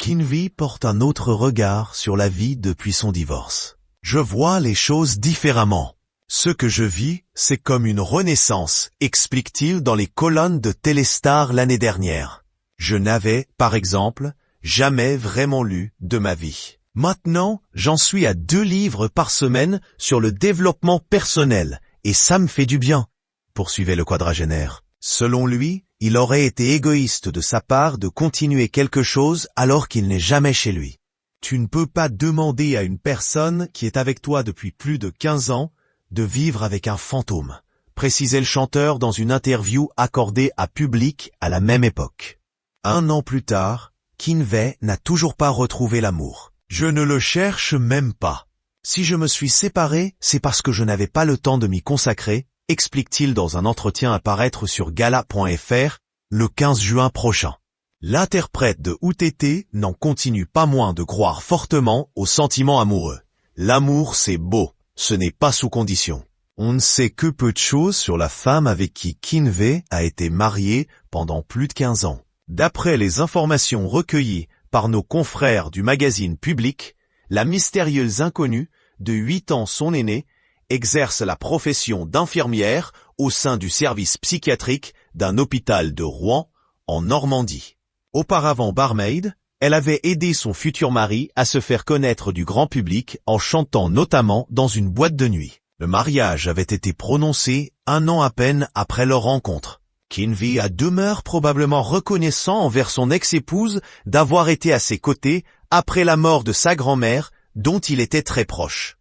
Kinvey porte un autre regard sur la vie depuis son divorce. Je vois les choses différemment. Ce que je vis, c'est comme une renaissance, explique-t-il dans les colonnes de Téléstar l'année dernière. Je n'avais, par exemple, jamais vraiment lu de ma vie. Maintenant, j'en suis à 2 livres par semaine sur le développement personnel, et ça me fait du bien, poursuivait le quadragénaire. Selon lui, il aurait été égoïste de sa part de continuer quelque chose alors qu'il n'est jamais chez lui. Tu ne peux pas demander à une personne qui est avec toi depuis plus de 15 ans de vivre avec un fantôme, précisait le chanteur dans une interview accordée à Public à la même époque. 1 an plus tard, Kinvey n'a toujours pas retrouvé l'amour. Je ne le cherche même pas. Si je me suis séparé, c'est parce que je n'avais pas le temps de m'y consacrer, explique-t-il dans un entretien à paraître sur Gala.fr le 15 juin prochain. L'interprète de OTT n'en continue pas moins de croire fortement aux sentiments amoureux. L'amour c'est beau, ce n'est pas sous condition. On ne sait que peu de choses sur la femme avec qui Kinvey a été marié pendant plus de 15 ans. D'après les informations recueillies par nos confrères du magazine Public, la mystérieuse inconnue, de 8 ans son aînée, exerce la profession d'infirmière au sein du service psychiatrique d'un hôpital de Rouen, en Normandie. Auparavant barmaid, elle avait aidé son futur mari à se faire connaître du grand public en chantant notamment dans une boîte de nuit. Le mariage avait été prononcé 1 an à peine après leur rencontre. Kinvey demeure probablement reconnaissant envers son ex-épouse d'avoir été à ses côtés après la mort de sa grand-mère, dont il était très proche.